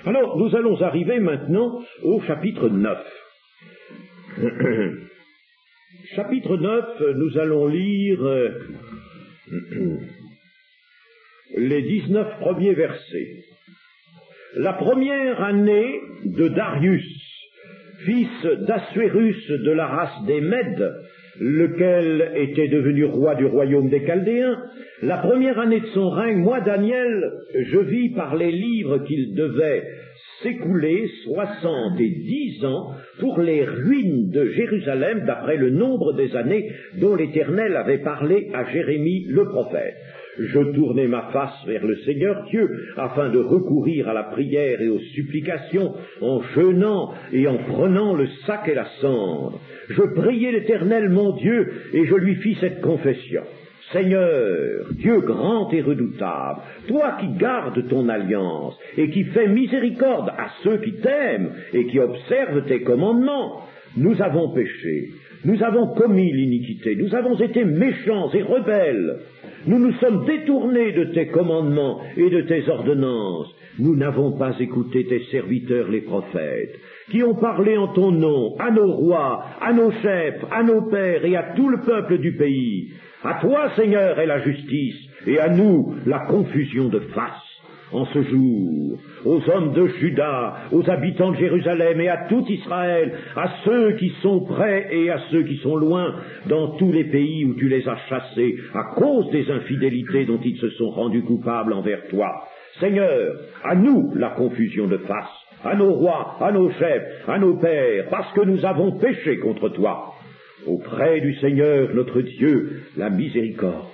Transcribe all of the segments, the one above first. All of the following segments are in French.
Alors, nous allons arriver maintenant au chapitre 9. Chapitre 9, nous allons lire les 19 premiers versets. La première année de Darius, fils d'Assuérus de la race des Mèdes, lequel était devenu roi du royaume des Chaldéens, la première année de son règne, moi, Daniel, je vis par les livres qu'il devait s'écouler 70 ans pour les ruines de Jérusalem, d'après le nombre des années dont l'Éternel avait parlé à Jérémie le prophète. Je tournai ma face vers le Seigneur Dieu, afin de recourir à la prière et aux supplications, en jeûnant et en prenant le sac et la cendre. Je priai l'Éternel mon Dieu, et je lui fis cette confession. Seigneur, Dieu grand et redoutable, toi qui gardes ton alliance, et qui fais miséricorde à ceux qui t'aiment, et qui observent tes commandements, nous avons péché, nous avons commis l'iniquité, nous avons été méchants et rebelles, nous nous sommes détournés de tes commandements et de tes ordonnances, nous n'avons pas écouté tes serviteurs les prophètes, qui ont parlé en ton nom à nos rois, à nos chefs, à nos pères et à tout le peuple du pays. À toi, Seigneur, est la justice, et à nous la confusion de face. En ce jour, aux hommes de Juda, aux habitants de Jérusalem et à tout Israël, à ceux qui sont près et à ceux qui sont loin, dans tous les pays où tu les as chassés, à cause des infidélités dont ils se sont rendus coupables envers toi. Seigneur, à nous la confusion de face, à nos rois, à nos chefs, à nos pères, parce que nous avons péché contre toi. Auprès du Seigneur notre Dieu, la miséricorde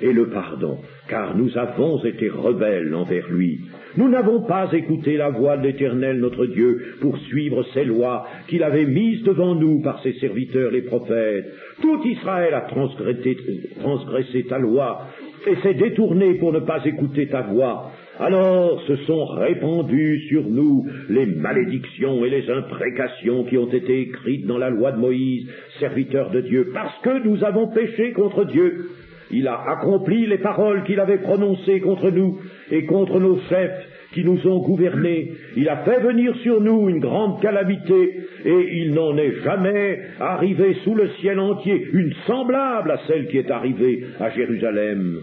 et le pardon, car nous avons été rebelles envers lui. Nous n'avons pas écouté la voix de l'Éternel notre Dieu pour suivre ses lois qu'il avait mises devant nous par ses serviteurs les prophètes. Tout Israël a transgressé ta loi et s'est détourné pour ne pas écouter ta voix. Alors se sont répandues sur nous les malédictions et les imprécations qui ont été écrites dans la loi de Moïse, serviteur de Dieu, parce que nous avons péché contre Dieu. Il a accompli les paroles qu'il avait prononcées contre nous et contre nos chefs qui nous ont gouvernés. Il a fait venir sur nous une grande calamité et il n'en est jamais arrivé sous le ciel entier une semblable à celle qui est arrivée à Jérusalem.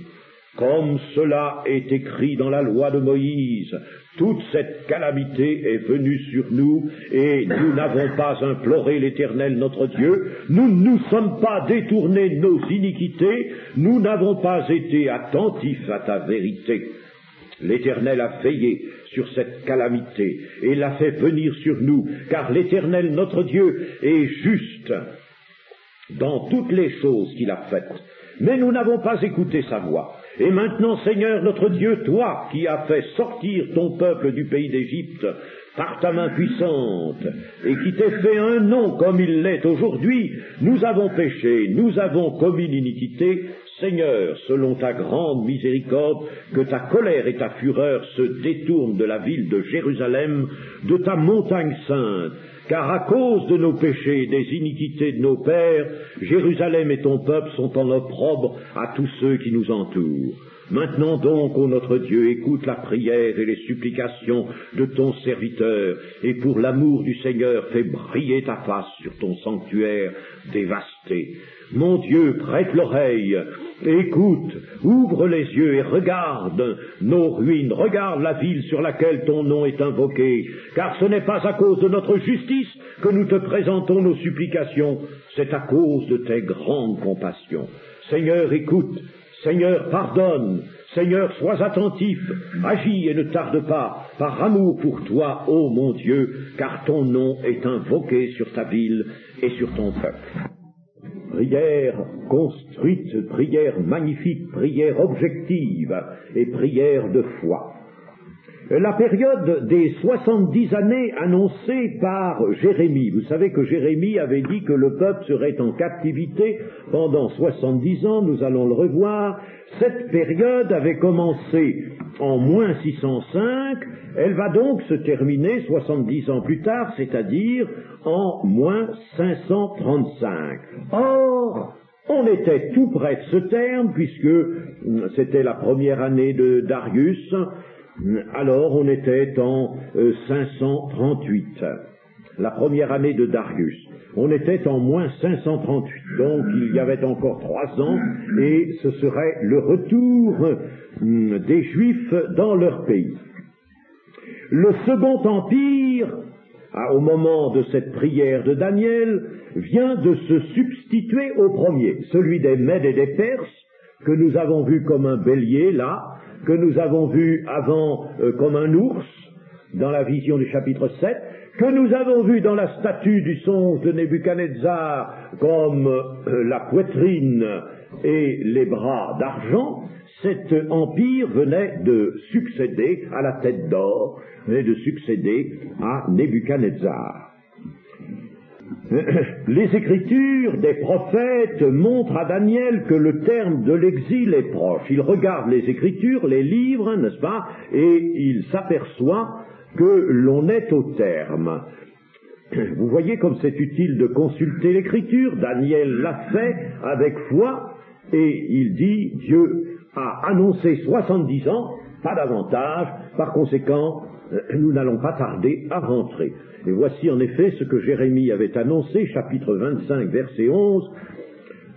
Comme cela est écrit dans la loi de Moïse, toute cette calamité est venue sur nous et nous n'avons pas imploré l'Éternel notre Dieu, nous ne nous sommes pas détournés de nos iniquités, nous n'avons pas été attentifs à ta vérité. L'Éternel a veillé sur cette calamité et l'a fait venir sur nous, car l'Éternel notre Dieu est juste dans toutes les choses qu'il a faites. Mais nous n'avons pas écouté sa voix. Et maintenant, Seigneur notre Dieu, toi qui as fait sortir ton peuple du pays d'Égypte par ta main puissante, et qui t'es fait un nom comme il l'est aujourd'hui, nous avons péché, nous avons commis l'iniquité. Seigneur, selon ta grande miséricorde, que ta colère et ta fureur se détournent de la ville de Jérusalem, de ta montagne sainte, car à cause de nos péchés et des iniquités de nos pères, Jérusalem et ton peuple sont en opprobre à tous ceux qui nous entourent. Maintenant donc, ô notre Dieu, écoute la prière et les supplications de ton serviteur, et pour l'amour du Seigneur, fais briller ta face sur ton sanctuaire dévasté. Mon Dieu, prête l'oreille, écoute, ouvre les yeux et regarde nos ruines, regarde la ville sur laquelle ton nom est invoqué, car ce n'est pas à cause de notre justice que nous te présentons nos supplications, c'est à cause de tes grandes compassions. Seigneur, écoute, Seigneur, pardonne, Seigneur, sois attentif, agis et ne tarde pas, par amour pour toi, ô mon Dieu, car ton nom est invoqué sur ta ville et sur ton peuple. Prière construite, prière magnifique, prière objective et prière de foi. La période des 70 années annoncée par Jérémie. Vous savez que Jérémie avait dit que le peuple serait en captivité pendant 70 ans, nous allons le revoir. Cette période avait commencé en moins 605, elle va donc se terminer 70 ans plus tard, c'est-à-dire en moins 535. Or, on était tout près de ce terme, puisque c'était la première année de Darius, Alors on était en 538, la première année de Darius. On était en moins 538, donc il y avait encore 3 ans, et ce serait le retour des Juifs dans leur pays. Le second empire, au moment de cette prière de Daniel, vient de se substituer au premier, celui des Mèdes et des Perses, que nous avons vu comme un bélier là, que nous avons vu avant comme un ours, dans la vision du chapitre 7, que nous avons vu dans la statue du songe de Nebuchadnezzar comme la poitrine et les bras d'argent. Cet empire venait de succéder à la tête d'or, venait de succéder à Nebuchadnezzar. Les Écritures des prophètes montrent à Daniel que le terme de l'exil est proche. Il regarde les Écritures, les livres, n'est-ce pas, et il s'aperçoit que l'on est au terme. Vous voyez comme c'est utile de consulter l'Écriture. Daniel l'a fait avec foi, et il dit, Dieu a annoncé 70 ans, pas davantage, par conséquent, nous n'allons pas tarder à rentrer. Et voici en effet ce que Jérémie avait annoncé, chapitre 25, verset 11.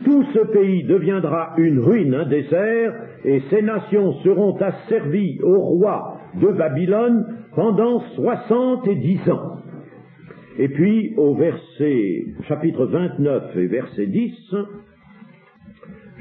Tout ce pays deviendra une ruine, un désert, et ces nations seront asservies au roi de Babylone pendant 70 ans. Et puis, au verset, chapitre 29 et verset 10,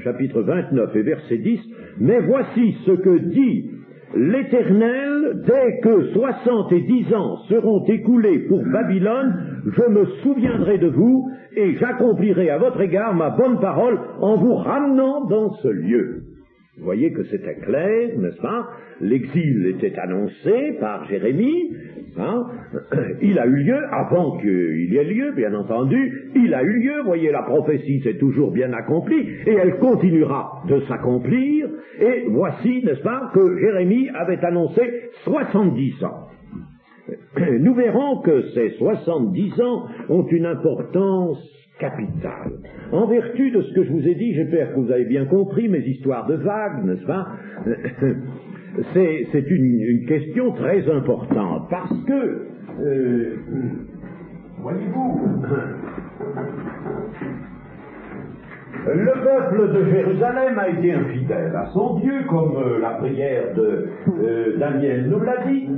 chapitre 29 et verset 10, mais voici ce que dit l'Éternel, dès que 70 ans seront écoulés pour Babylone, je me souviendrai de vous et j'accomplirai à votre égard ma bonne parole en vous ramenant dans ce lieu. Vous voyez que c'était clair, n'est-ce pas? L'exil était annoncé par Jérémie, hein? Il a eu lieu avant qu'il y ait lieu, bien entendu, il a eu lieu, vous voyez, la prophétie s'est toujours bien accomplie, et elle continuera de s'accomplir, et voici, n'est-ce pas, que Jérémie avait annoncé 70 ans. Nous verrons que ces 70 ans ont une importance capitale. En vertu de ce que je vous ai dit, j'espère que vous avez bien compris mes histoires de vagues, n'est-ce pas? C'est une question très importante, parce que, voyez-vous, le peuple de Jérusalem a été infidèle à son Dieu, comme la prière de Daniel nous l'a dit,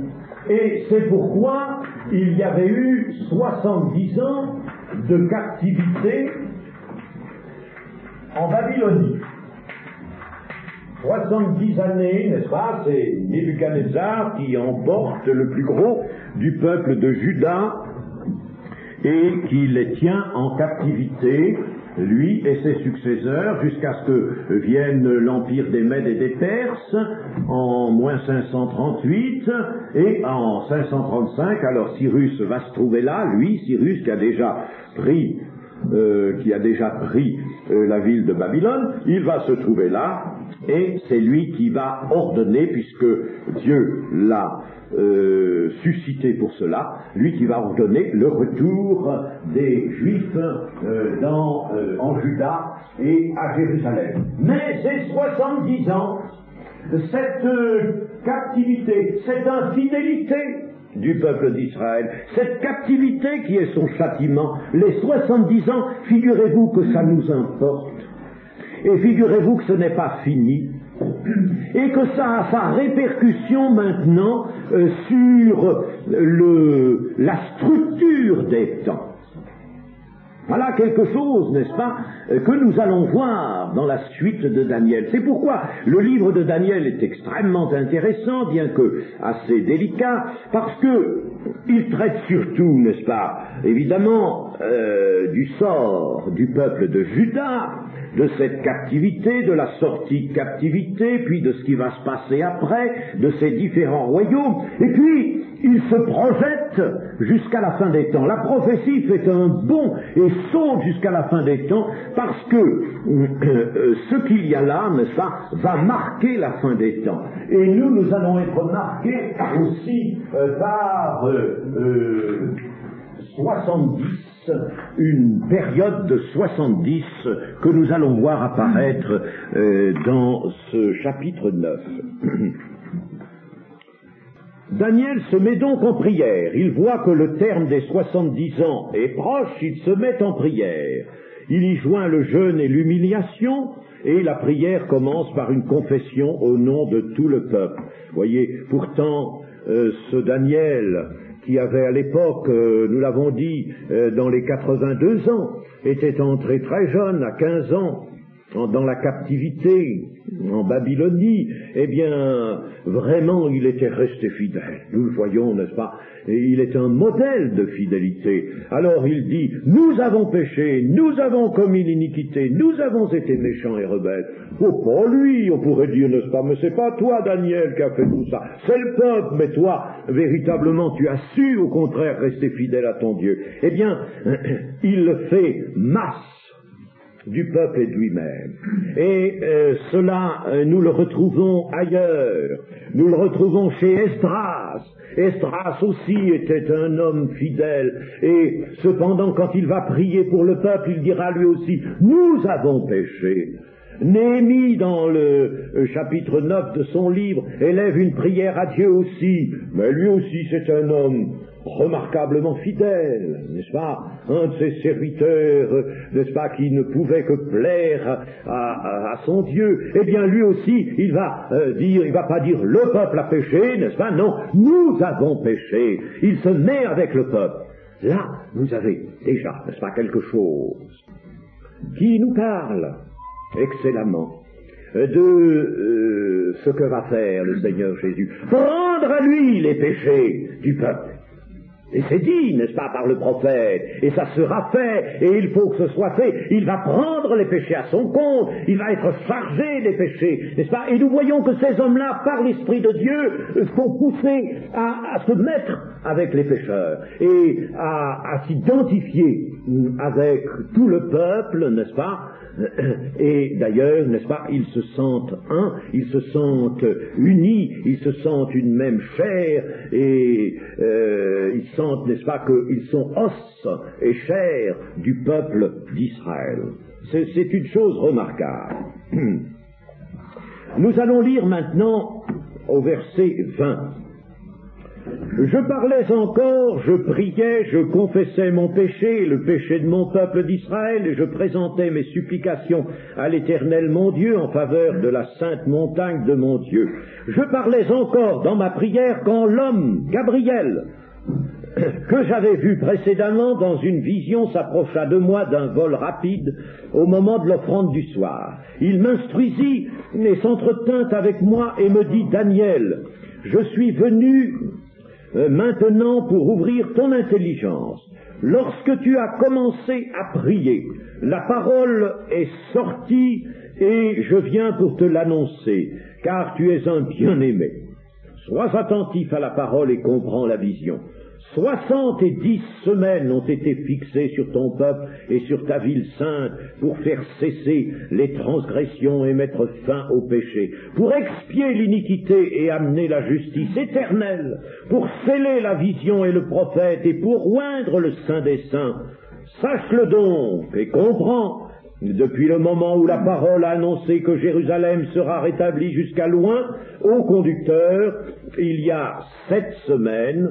et c'est pourquoi il y avait eu 70 ans de captivité en Babylonie. 70 années, n'est-ce pas, c'est Nebuchadnezzar qui emporte le plus gros du peuple de Juda et qui les tient en captivité, lui et ses successeurs, jusqu'à ce que vienne l'empire des Mèdes et des Perses en moins 538, et en 535, alors Cyrus va se trouver là, lui, Cyrus qui a déjà pris la ville de Babylone, il va se trouver là, et c'est lui qui va ordonner, puisque Dieu l'a suscité pour cela, lui qui va ordonner le retour des Juifs en Juda et à Jérusalem. Mais ces 70 ans, cette captivité, cette infidélité du peuple d'Israël, cette captivité qui est son châtiment, les 70 ans, figurez-vous que ça nous importe, et figurez-vous que ce n'est pas fini, et que ça a sa répercussion maintenant sur la structure des temps. Voilà quelque chose, n'est-ce pas, que nous allons voir dans la suite de Daniel. C'est pourquoi le livre de Daniel est extrêmement intéressant, bien que assez délicat, parce que il traite surtout, n'est-ce pas, évidemment, du sort du peuple de Juda, de cette captivité, de la sortie de captivité, puis de ce qui va se passer après, de ces différents royaumes, et puis il se projette jusqu'à la fin des temps. La prophétie fait un bond et saute jusqu'à la fin des temps, parce que ce qu'il y a là, n'est-ce pas, va marquer la fin des temps. Et nous allons être marqués aussi par 70, une période de 70 que nous allons voir apparaître dans ce chapitre 9. Daniel se met donc en prière. Il voit que le terme des 70 ans est proche, il se met en prière. Il y joint le jeûne et l'humiliation, et la prière commence par une confession au nom de tout le peuple. Vous voyez, pourtant, ce Daniel, qui avait à l'époque, nous l'avons dit, dans les 82 ans, était entré très jeune, à 15 ans, dans la captivité, en Babylonie, eh bien, vraiment, il était resté fidèle. Nous le voyons, n'est-ce pas? Et il est un modèle de fidélité. Alors il dit, nous avons péché, nous avons commis l'iniquité, nous avons été méchants et rebelles. Oh, pas lui, on pourrait dire, n'est-ce pas? Mais c'est pas toi, Daniel, qui a fait tout ça. C'est le peuple, mais toi, véritablement, tu as su, au contraire, rester fidèle à ton Dieu. Eh bien, il le fait masse du peuple et de lui-même. Et cela, nous le retrouvons ailleurs. Nous le retrouvons chez Esdras. Esdras aussi était un homme fidèle. Et cependant, quand il va prier pour le peuple, il dira lui aussi, nous avons péché. Néhémie, dans le chapitre 9 de son livre, élève une prière à Dieu aussi. Mais lui aussi, c'est un homme remarquablement fidèle, n'est-ce pas? Un de ses serviteurs, n'est-ce pas, qui ne pouvait que plaire à son Dieu. Eh bien, lui aussi, il va dire, il va pas dire le peuple a péché, n'est-ce pas? Non, nous avons péché. Il se met avec le peuple. Là, vous avez déjà, n'est-ce pas, quelque chose qui nous parle excellemment de ce que va faire le Seigneur Jésus. Prendre à lui les péchés du peuple. Et c'est dit, n'est-ce pas, par le prophète, et ça sera fait, et il faut que ce soit fait. Il va prendre les péchés à son compte, il va être chargé des péchés, n'est-ce pas? Et nous voyons que ces hommes-là, par l'Esprit de Dieu, sont poussés à se mettre avec les pécheurs, et à s'identifier avec tout le peuple, n'est-ce pas? Et d'ailleurs, n'est-ce pas, ils se sentent un, ils se sentent unis, ils se sentent une même chair, et ils sentent, n'est-ce pas, qu'ils sont os et chair du peuple d'Israël. C'est une chose remarquable. Nous allons lire maintenant au verset 20. Je parlais encore, je priais, je confessais mon péché, le péché de mon peuple d'Israël, et je présentais mes supplications à l'Éternel mon Dieu en faveur de la sainte montagne de mon Dieu. Je parlais encore dans ma prière quand l'homme, Gabriel, que j'avais vu précédemment dans une vision, s'approcha de moi d'un vol rapide au moment de l'offrande du soir. Il m'instruisit et s'entretint avec moi et me dit, Daniel, je suis venu maintenant pour ouvrir ton intelligence. Lorsque tu as commencé à prier, la parole est sortie et je viens pour te l'annoncer, car tu es un bien-aimé. Sois attentif à la parole et comprends la vision. 70 semaines ont été fixées sur ton peuple et sur ta ville sainte pour faire cesser les transgressions et mettre fin au péché, pour expier l'iniquité et amener la justice éternelle, pour sceller la vision et le prophète et pour oindre le Saint des Saints. Sache-le donc et comprends. Depuis le moment où la parole a annoncé que Jérusalem sera rétablie jusqu'à loin, ô conducteur, il y a 7 semaines,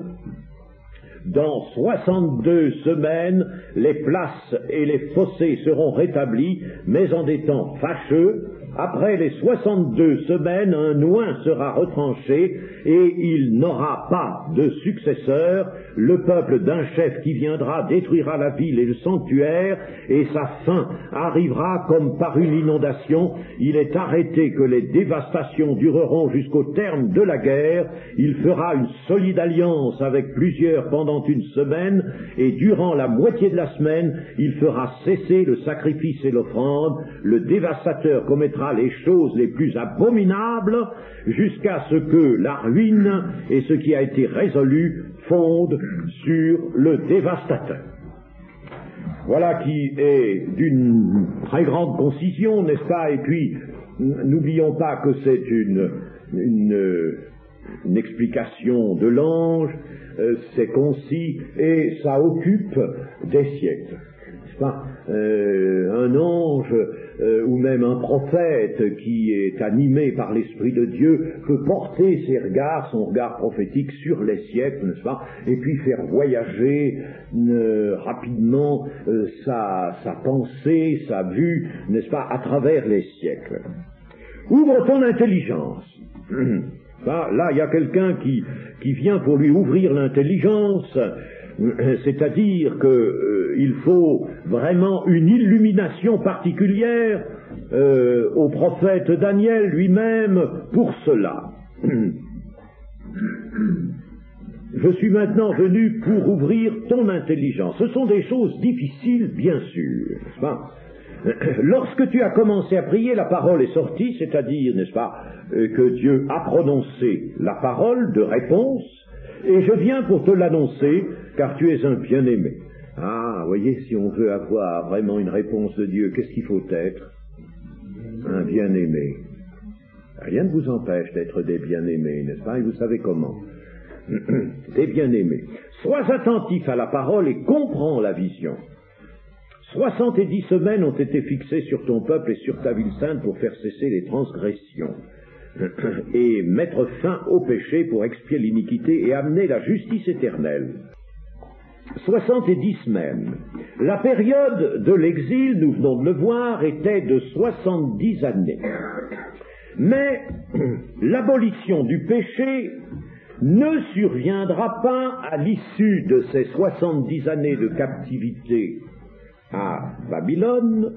dans 62 semaines, les places et les fossés seront rétablis, mais en des temps fâcheux. Après les 62 semaines, un oint sera retranché et il n'aura pas de successeur. Le peuple d'un chef qui viendra détruira la ville et le sanctuaire et sa fin arrivera comme par une inondation. Il est arrêté que les dévastations dureront jusqu'au terme de la guerre. Il fera une solide alliance avec plusieurs pendant une semaine et durant la moitié de la semaine, il fera cesser le sacrifice et l'offrande. Le dévastateur commettra les choses les plus abominables jusqu'à ce que la ruine et ce qui a été résolu fondent sur le dévastateur. Voilà qui est d'une très grande concision, n'est-ce pas? Et puis, n'oublions pas que c'est une explication de l'ange, c'est concis et ça occupe des siècles. Un ange ou même un prophète qui est animé par l'Esprit de Dieu peut porter ses regards, son regard prophétique sur les siècles, n'est-ce pas, et puis faire voyager rapidement sa pensée, sa vue, n'est-ce pas, à travers les siècles. Ouvre ton intelligence. Là, il y a quelqu'un qui vient pour lui ouvrir l'intelligence, c'est-à-dire qu'il faut vraiment une illumination particulière au prophète Daniel lui-même pour cela. Je suis maintenant venu pour ouvrir ton intelligence. Ce sont des choses difficiles, bien sûr, n'est-ce pas? Lorsque tu as commencé à prier, la parole est sortie, c'est-à-dire, n'est-ce pas, que Dieu a prononcé la parole de réponse, et je viens pour te l'annoncer, car tu es un bien-aimé. Ah, voyez, si on veut avoir vraiment une réponse de Dieu, qu'est-ce qu'il faut être? Un bien-aimé. Rien ne vous empêche d'être des bien-aimés, n'est-ce pas? Et vous savez comment? Des bien-aimés. Sois attentif à la parole et comprends la vision. 70 semaines ont été fixées sur ton peuple et sur ta ville sainte pour faire cesser les transgressions et mettre fin au péché pour expier l'iniquité et amener la justice éternelle. 70 semaines. La période de l'exil, nous venons de le voir, était de 70 années. Mais l'abolition du péché ne surviendra pas à l'issue de ces 70 années de captivité à Babylone,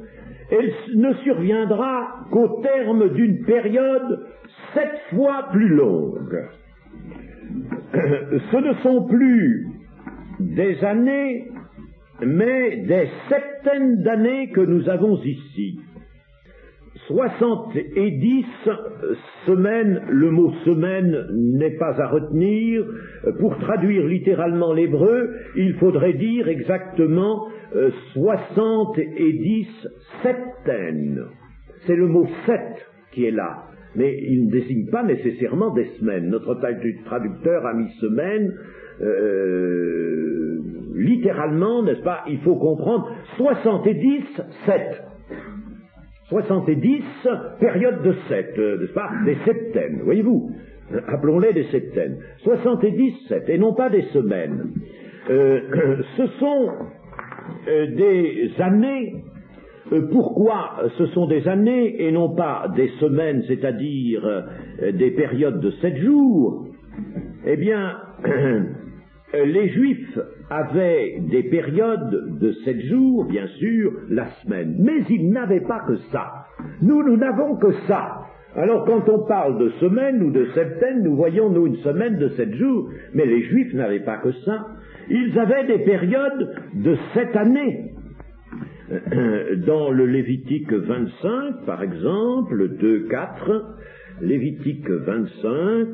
elle ne surviendra qu'au terme d'une période 7 fois plus longue. Ce ne sont plus des années, mais des septaines d'années que nous avons ici. 70 semaines, le mot semaine n'est pas à retenir. Pour traduire littéralement l'hébreu, il faudrait dire exactement 70 septaines. C'est le mot sept qui est là, mais il ne désigne pas nécessairement des semaines. Notre traducteur a mis semaine, littéralement, n'est-ce pas, il faut comprendre 70 sept. 70 périodes de 7, n'est-ce pas, des septaines, voyez-vous, appelons-les des septaines, 70 7, et non pas des semaines. Ce sont des années. Pourquoi ce sont des années et non pas des semaines, c'est-à-dire des périodes de 7 jours? Eh bien, les Juifs avaient des périodes de 7 jours, bien sûr, la semaine, mais ils n'avaient pas que ça. Nous n'avons que ça. Alors quand on parle de semaine ou de septaine, nous voyons, nous, une semaine de 7 jours, mais les Juifs n'avaient pas que ça. Ils avaient des périodes de 7 années. Dans le Lévitique 25, par exemple, 2-4, Lévitique 25,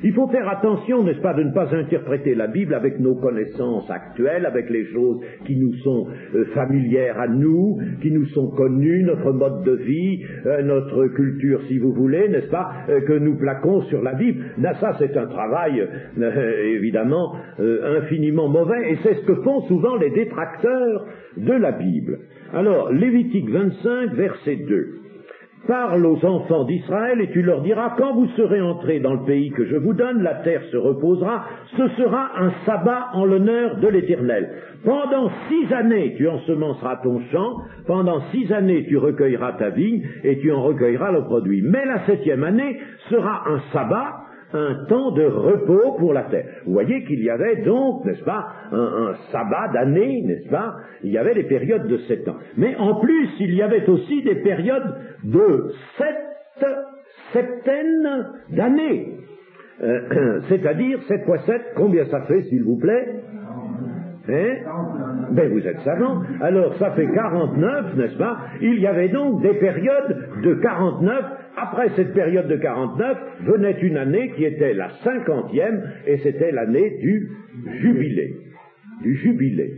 il faut faire attention, n'est-ce pas, de ne pas interpréter la Bible avec nos connaissances actuelles, avec les choses qui nous sont familières à nous, qui nous sont connues, notre mode de vie, notre culture, si vous voulez, n'est-ce pas, que nous plaquons sur la Bible. Là, ça, c'est un travail, évidemment, infiniment mauvais, et c'est ce que font souvent les détracteurs de la Bible. Alors, Lévitique 25, verset 2. Parle aux enfants d'Israël et tu leur diras, quand vous serez entrés dans le pays que je vous donne, la terre se reposera, ce sera un sabbat en l'honneur de l'Éternel. Pendant 6 années, tu ensemenceras ton champ, pendant 6 années, tu recueilleras ta vigne et tu en recueilleras le produit. Mais la 7e année sera un sabbat, un temps de repos pour la terre. Vous voyez qu'il y avait donc, n'est-ce pas, un sabbat d'année, n'est-ce pas? Il y avait des périodes de 7 ans. Mais en plus, il y avait aussi des périodes de 7 septaines d'années. C'est-à-dire, 7 fois 7, combien ça fait, s'il vous plaît? Hein? Ben vous êtes savants. Alors ça fait 49, n'est-ce pas? Il y avait donc des périodes de 49. Après cette période de 49, venait une année qui était la 50e, et c'était l'année du jubilé. Du jubilé.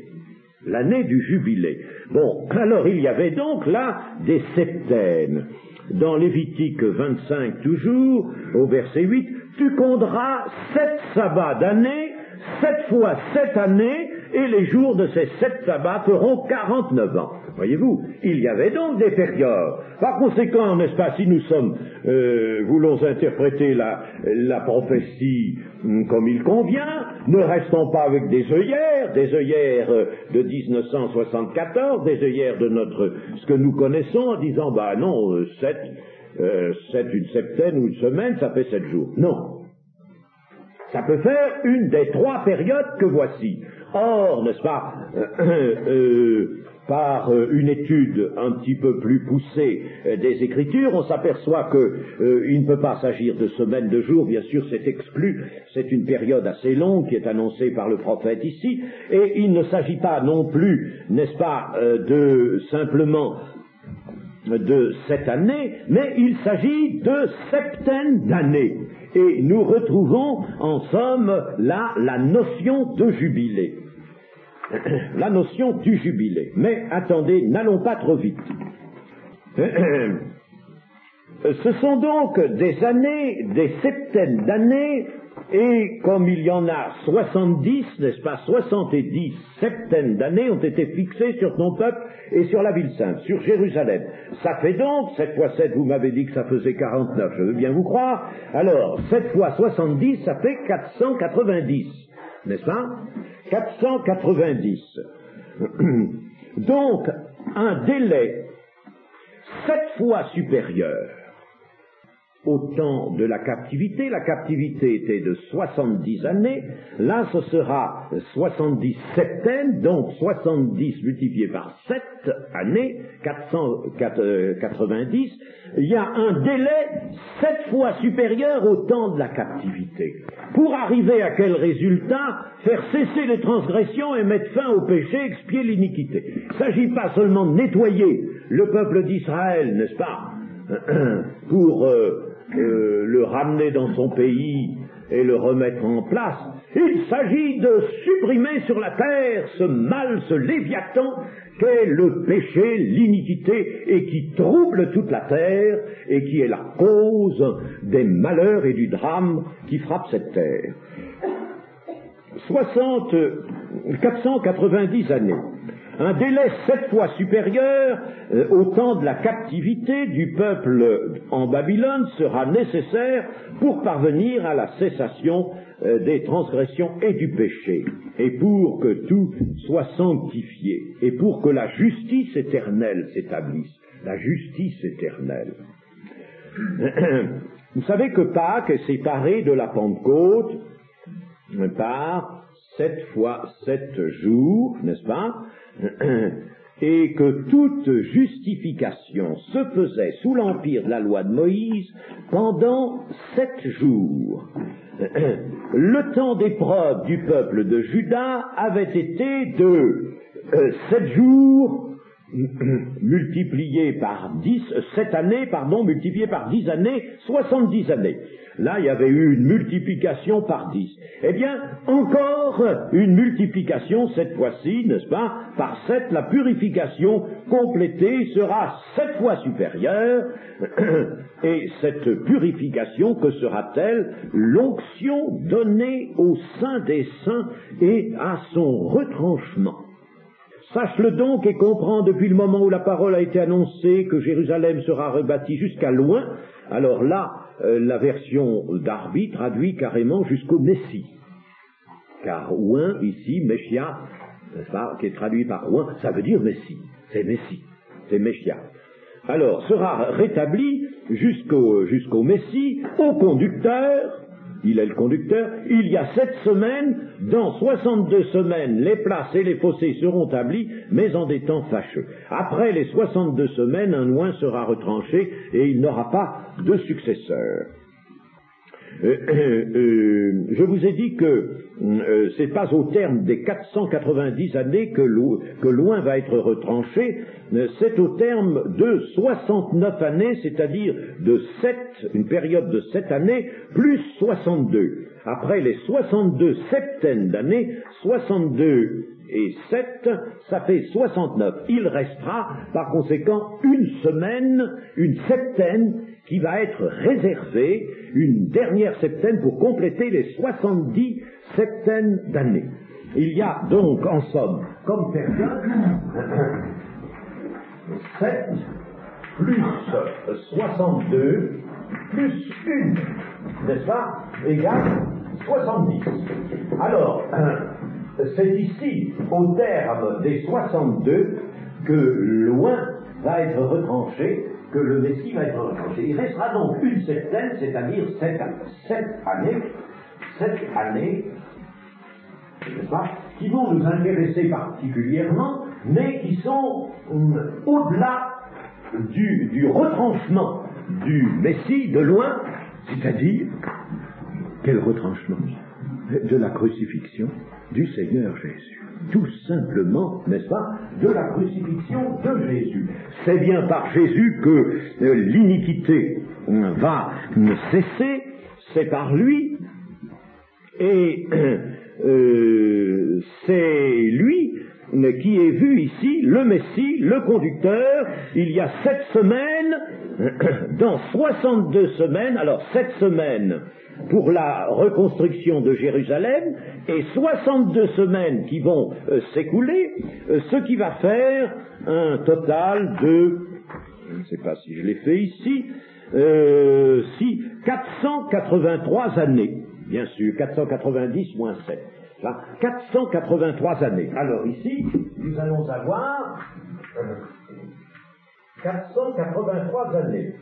L'année du jubilé. Bon, alors il y avait donc là des septaines. Dans Lévitique 25 toujours, au verset 8, tu compteras 7 sabbats d'année, 7 fois 7 années, et les jours de ces 7 sabbats feront 49 ans. Voyez-vous, il y avait donc des périodes. Par conséquent, n'est-ce pas, si nous voulons interpréter la prophétie comme il convient, ne restons pas avec des œillères de 1974, des œillères de ce que nous connaissons, en disant, non, une septaine ou une semaine, ça fait 7 jours. Non. Ça peut faire une des 3 périodes que voici. Or, n'est-ce pas, par une étude un petit peu plus poussée des Écritures, on s'aperçoit qu'il ne peut pas s'agir de semaines, de jours, bien sûr c'est exclu, c'est une période assez longue qui est annoncée par le prophète ici, et il ne s'agit pas non plus, n'est-ce pas, simplement de 7 années, mais il s'agit de septaines d'années. Et nous retrouvons en somme là la notion de jubilé. La notion du jubilé. Mais attendez, n'allons pas trop vite. Ce sont donc des années, des septaines d'années, et comme il y en a 70, n'est-ce pas, 70 septaines d'années ont été fixées sur ton peuple et sur la ville sainte, sur Jérusalem. Ça fait donc, 7 fois 7, vous m'avez dit que ça faisait 49, je veux bien vous croire. Alors, 7 fois 70, ça fait 490, n'est-ce pas? 490. Donc, un délai 7 fois supérieur au temps de la captivité était de 70 années, là ce sera 70 septaines, donc 70 multiplié par 7 années, 490, il y a un délai 7 fois supérieur au temps de la captivité. Pour arriver à quel résultat? Faire cesser les transgressions et mettre fin au péché, expier l'iniquité. Il ne s'agit pas seulement de nettoyer le peuple d'Israël, n'est-ce pas, pour le ramener dans son pays et le remettre en place. Il s'agit de supprimer sur la terre ce mal, ce léviathan qu'est le péché, l'iniquité, et qui trouble toute la terre et qui est la cause des malheurs et du drame qui frappe cette terre. 490 années. Un délai 7 fois supérieur au temps de la captivité du peuple en Babylone sera nécessaire pour parvenir à la cessation des transgressions et du péché, et pour que tout soit sanctifié, et pour que la justice éternelle s'établisse. La justice éternelle. Vous savez que Pâques est séparé de la Pentecôte par 7 fois 7 jours, n'est-ce pas? Et que toute justification se faisait sous l'empire de la loi de Moïse pendant 7 jours. Le temps d'épreuve du peuple de Juda avait été de 7 jours multiplié par 7 années, multiplié par 10 années, 70 années. Là, il y avait eu une multiplication par 10. Eh bien, encore une multiplication, cette fois-ci, n'est-ce pas, par 7, la purification complétée sera 7 fois supérieure, et cette purification, que sera-t-elle? L'onction donnée au Saint des Saints et à son retranchement. Sache-le donc et comprends depuis le moment où la parole a été annoncée que Jérusalem sera rebâtie jusqu'à loin. Alors là, la version d'Arby traduit carrément jusqu'au Messie. Car Ouin, ici, Méchia, n'est-ce pas, qui est traduit par Ouin, ça veut dire Messie. C'est Messie, c'est Méchia. Alors, sera rétabli jusqu'au Messie, au conducteur. Il est le conducteur. Il y a 7 semaines, dans 62 semaines, les places et les fossés seront établis, mais en des temps fâcheux. Après les 62 semaines, un oint sera retranché et il n'aura pas de successeur. Je vous ai dit que c'est pas au terme des 490 années que l'oint va être retranché, c'est au terme de 69 années, c'est-à-dire de 7, une période de 7 années, plus 62. Après les 62 septaines d'années, 62 et 7, ça fait 69. Il restera, par conséquent, une semaine, une septaine, qui va être réservée, une dernière septaine pour compléter les 70 septaines d'années. Il y a donc, en somme, comme période, 7 plus 62 plus 1, n'est-ce pas, égale 70. Alors, c'est ici, au terme des 62, que loin va être retranché, que le Messie va être retranché. Il restera donc une septaine, c'est-à-dire 7 années, n'est-ce pas, qui vont nous intéresser particulièrement, mais qui sont au-delà du retranchement du Messie de loin, c'est-à-dire, quel retranchement? De la crucifixion du Seigneur Jésus. Tout simplement, n'est-ce pas, de la crucifixion de Jésus. C'est bien par Jésus que l'iniquité va cesser, c'est par lui, et c'est lui qui est vu ici, le Messie, le conducteur, il y a 7 semaines, dans 62 semaines, alors 7 semaines pour la reconstruction de Jérusalem, et 62 semaines qui vont s'écouler, ce qui va faire un total de, je ne sais pas si je l'ai fait ici, 483 années, bien sûr, 490 moins 7. 483 années. Alors ici, nous allons avoir 483 années.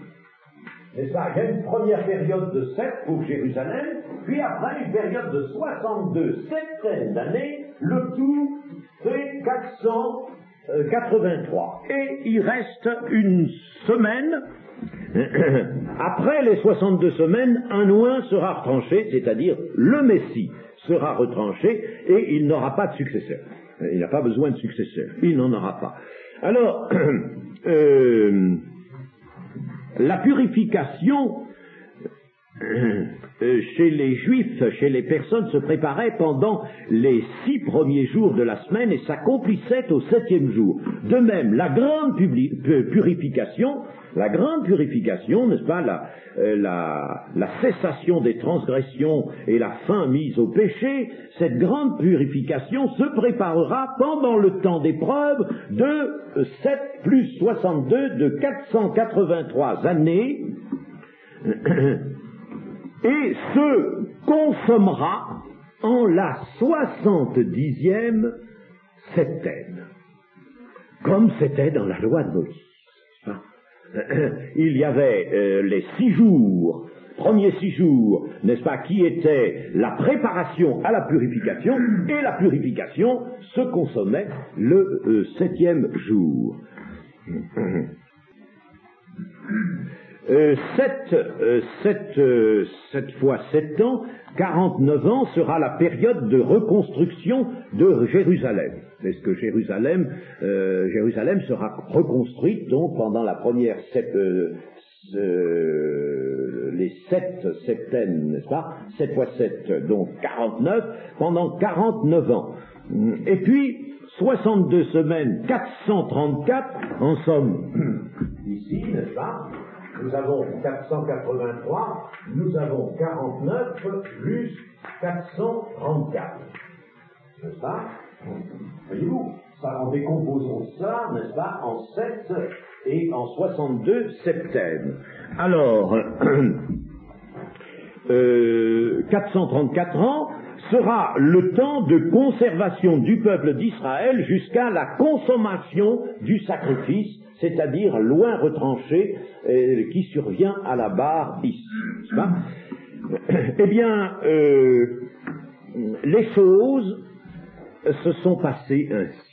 N'est-ce pas? Il y a une première période de 7 pour Jérusalem, puis après une période de 62 septaines d'années, le tout fait 483. Et il reste une semaine. Après les 62 semaines, un oint sera retranché, c'est-à-dire le Messie sera retranché, et il n'aura pas de successeur. Il n'a pas besoin de successeur. Il n'en aura pas. Alors, la purification chez les Juifs, chez les personnes, se préparait pendant les 6 premiers jours de la semaine et s'accomplissait au 7e jour. De même, la grande purification, n'est-ce pas, la cessation des transgressions et la fin mise au péché, cette grande purification se préparera pendant le temps d'épreuve de 7 plus 62 de 483 années et se consommera en la 70e septaine, comme c'était dans la loi de Moïse. Il y avait les 6 jours, premiers 6 jours, n'est-ce pas, qui étaient la préparation à la purification, et la purification se consommait le 7e jour. 7 fois 7 ans, 49 ans sera la période de reconstruction de Jérusalem. Est-ce que Jérusalem sera reconstruite donc pendant la première les 7 septaines, n'est-ce pas? 7 fois 7, donc 49, pendant 49 ans. Et puis, 62 semaines, 434, en somme, ici, n'est-ce pas? Nous avons 483, nous avons 49 plus 434. N'est-ce pas? Voyez-vous, ça, en décomposant ça, n'est-ce pas, en 7 et en 62 septaines. Alors, 434 ans sera le temps de conservation du peuple d'Israël jusqu'à la consommation du sacrifice, c'est-à-dire loin retranché, qui survient à la barre ici. N'est-ce pas? Eh bien, les choses se sont passées ainsi.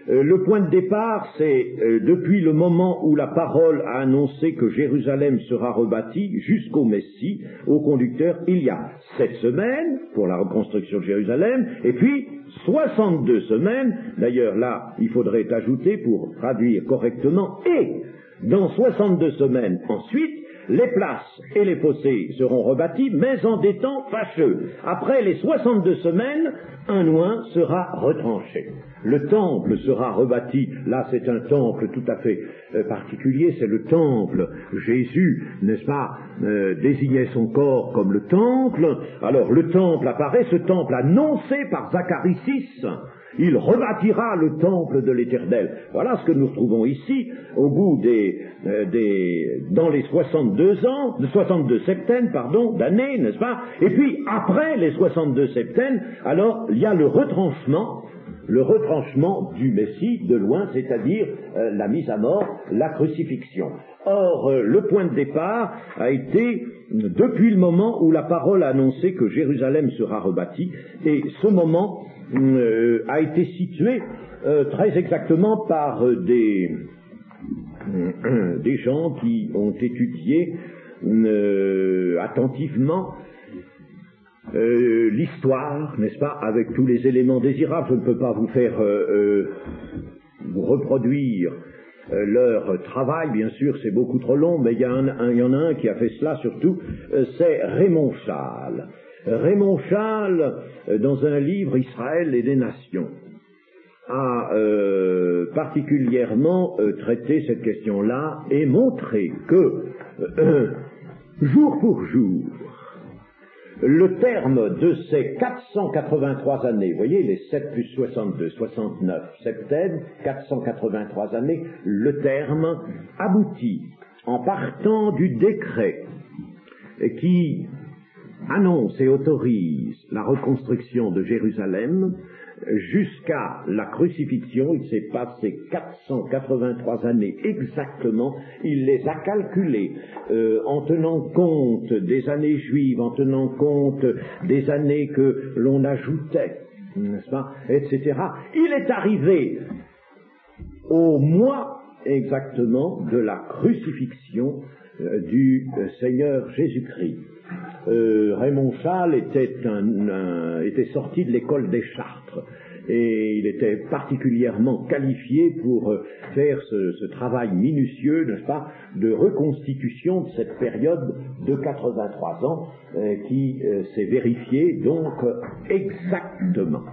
Le point de départ, c'est depuis le moment où la parole a annoncé que Jérusalem sera rebâtie jusqu'au Messie, au conducteur, il y a 7 semaines pour la reconstruction de Jérusalem, et puis 62 semaines, d'ailleurs là, il faudrait ajouter pour traduire correctement, et dans 62 semaines ensuite, Les places et les fossés seront rebâtis, mais en des temps fâcheux. Après les 62 semaines, un oin sera retranché. Le temple sera rebâti. Là, c'est un temple tout à fait particulier, c'est le temple. Jésus, n'est-ce pas, désignait son corps comme le temple. Alors, le temple apparaît, ce temple annoncé par Zacharie 6. Il rebâtira le temple de l'Éternel. Voilà ce que nous retrouvons ici, au bout dans les 62 septaines, d'années, n'est-ce pas? Et puis, après les 62 septaines, alors, il y a le retranchement du Messie de loin, c'est-à-dire la mise à mort, la crucifixion. Or, le point de départ a été depuis le moment où la parole a annoncé que Jérusalem sera rebâtie, et ce moment a été situé très exactement par des gens qui ont étudié attentivement l'histoire, n'est-ce pas, avec tous les éléments désirables. Je ne peux pas vous faire vous reproduire leur travail, bien sûr, c'est beaucoup trop long, mais il y en a un qui a fait cela surtout, c'est Raymond Chasles. Raymond Chasles, dans un livre Israël et des nations, a particulièrement traité cette question-là et montré que jour pour jour, le terme de ces 483 années, vous voyez, les 7 plus 62, 69 septaines, 483 années, le terme aboutit en partant du décret qui annonce et autorise la reconstruction de Jérusalem jusqu'à la crucifixion. Il s'est passé 483 années exactement. Il les a calculées en tenant compte des années juives, en tenant compte des années que l'on ajoutait, n'est-ce pas, etc. Il est arrivé au mois exactement de la crucifixion du Seigneur Jésus-Christ. Raymond Chasles était sorti de l'école des Chartres et il était particulièrement qualifié pour faire ce travail minutieux, n'est-ce pas, de reconstitution de cette période de 83 ans qui s'est vérifiée donc exactement.